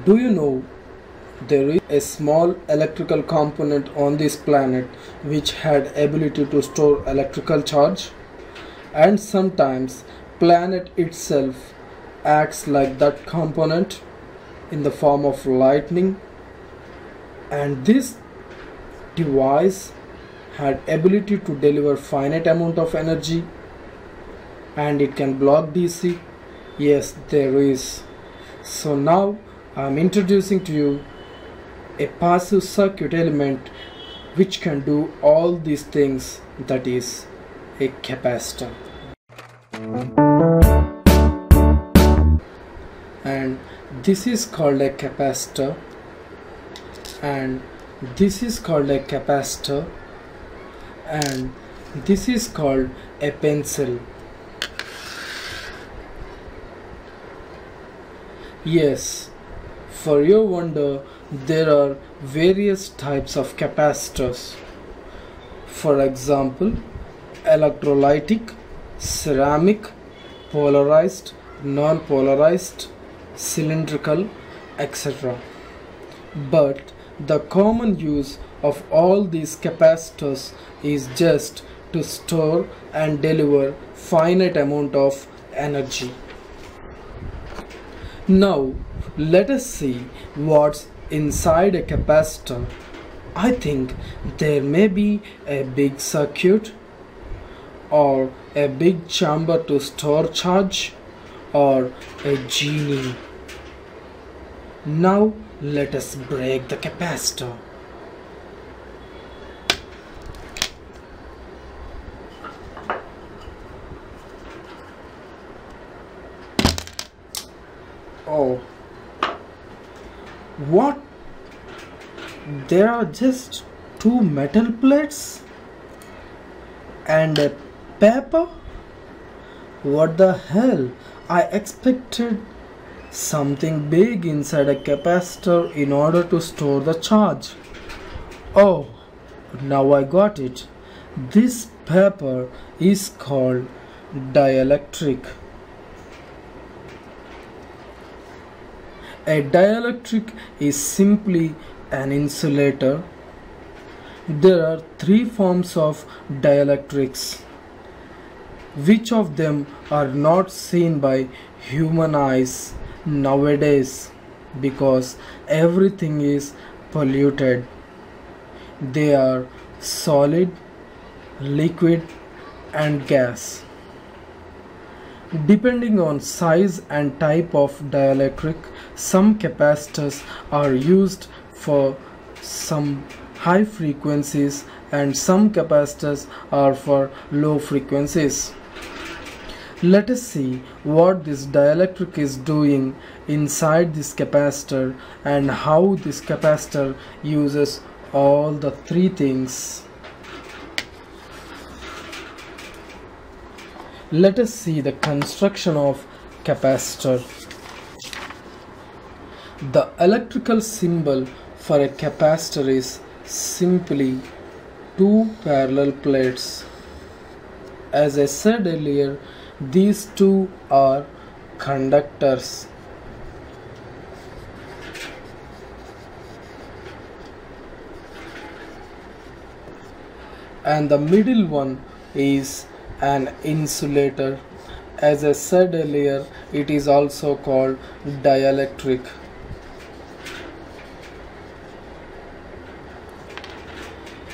Do you know there is a small electrical component on this planet which had ability to store electrical charge? And sometimes planet itself acts like that component in the form of lightning, and this device had ability to deliver finite amount of energy, and it can block DC. Yes, there is. So now I'm introducing to you a passive circuit element which can do all these things, that is a capacitor. And this is called a capacitor, and this is called a capacitor, and this is called a pencil. Yes, for your wonder, there are various types of capacitors. For example, electrolytic, ceramic, polarized, non-polarized, cylindrical, etc. But the common use of all these capacitors is just to store and deliver finite amount of energy. Now let us see what's inside a capacitor. I think there may be a big circuit, or a big chamber to store charge, or a genie. Now let us break the capacitor. Oh, what? There are just two metal plates and a paper? What the hell? I expected something big inside a capacitor in order to store the charge. Oh, now I got it. This paper is called dielectric. A dielectric is simply an insulator. There are three forms of dielectrics. Which of them are not seen by human eyes nowadays because everything is polluted? They are solid, liquid, and gas. Depending on size and type of dielectric, some capacitors are used for some high frequencies and some capacitors are for low frequencies. Let us see what this dielectric is doing inside this capacitor and how this capacitor uses all the three things. Let us see the construction of capacitor. The electrical symbol for a capacitor is simply two parallel plates. As I said earlier, these two are conductors. And the middle one is an insulator. As I said earlier, it is also called dielectric.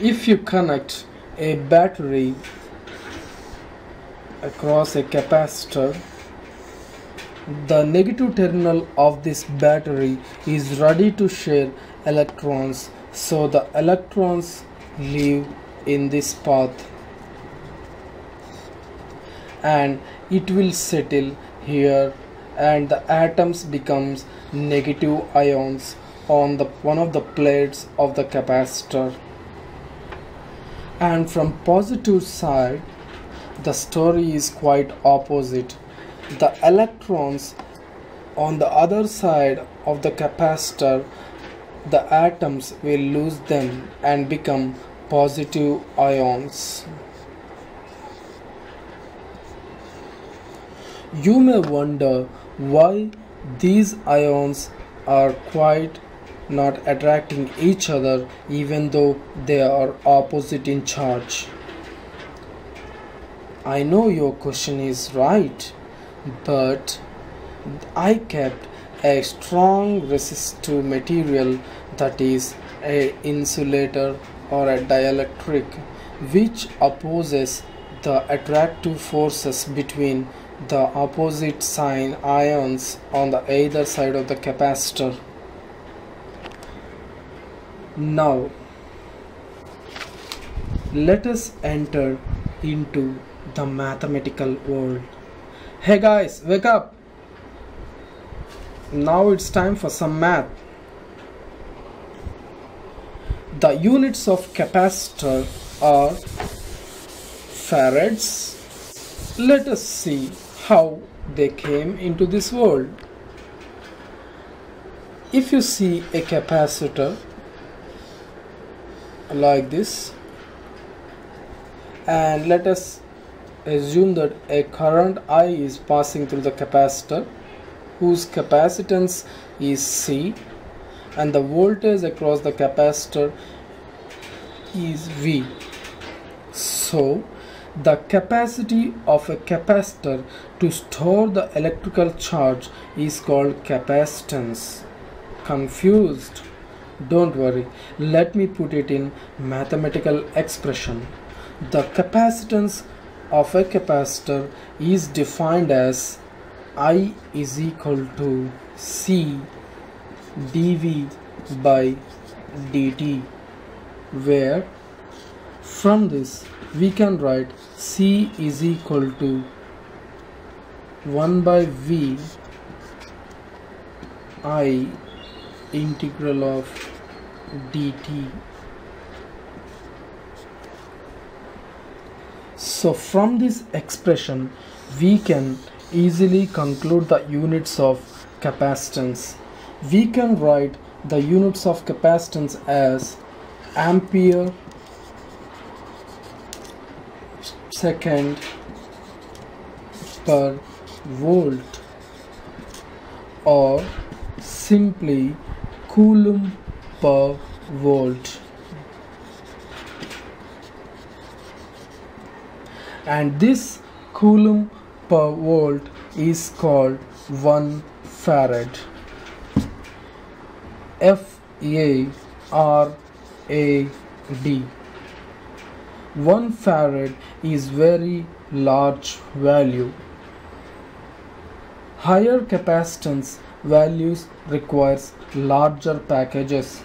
If you connect a battery across a capacitor, the negative terminal of this battery is ready to share electrons, so the electrons live in this path and it will settle here, and the atoms becomes negative ions on the one of the plates of the capacitor. And from positive side, the story is quite opposite. The electrons on the other side of the capacitor, the atoms will lose them and become positive ions. You may wonder why these ions are quite not attracting each other even though they are opposite in charge. I know your question is right, but I kept a strong resistive material, that is a insulator or a dielectric, which opposes the attractive forces between the opposite sign ions on the either side of the capacitor. Now let us enter into the mathematical world. Hey guys, wake up! Now it's time for some math. The units of capacitor are farads. Let us see how they came into this world. If you see a capacitor like this, and let us assume that a current I is passing through the capacitor whose capacitance is C, and the voltage across the capacitor is V. So the capacity of a capacitor to store the electrical charge is called capacitance. Confused? Don't worry, let me put it in mathematical expression. The capacitance of a capacitor is defined as I is equal to C dV by dt, where from this we can write C is equal to 1 by V I integral of dt. So from this expression we can easily conclude the units of capacitance. We can write the units of capacitance as ampere second per volt, or simply coulomb per volt. And this coulomb per volt is called 1 farad. F-A-R-A-D. 1 farad is very large value. Higher capacitance values requires larger packages.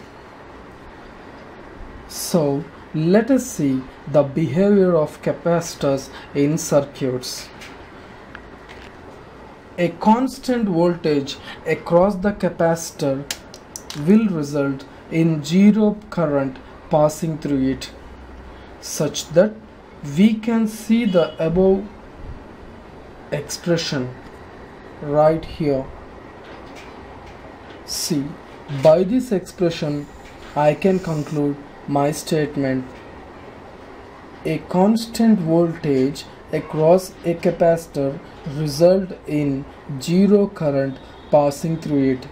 So let us see the behavior of capacitors in circuits. A constant voltage across the capacitor will result in zero current passing through it, such that we can see the above expression right here. See, by this expression I can conclude my statement. A constant voltage across a capacitor result in zero current passing through it.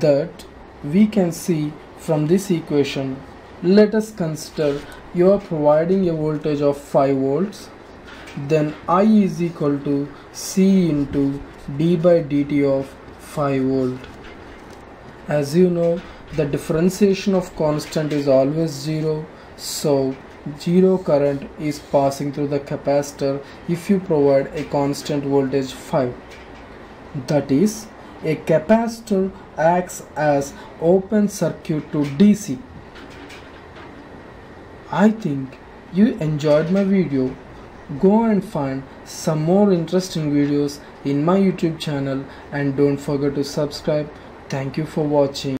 That we can see from this equation. Let us consider you are providing a voltage of 5 volts, then I is equal to C into d by dt of 5 volt. As you know, the differentiation of constant is always 0, so 0 current is passing through the capacitor if you provide a constant voltage 5. That is, a capacitor acts as open circuit to DC. I think you enjoyed my video. Go and find some more interesting videos in my YouTube channel and don't forget to subscribe. Thank you for watching.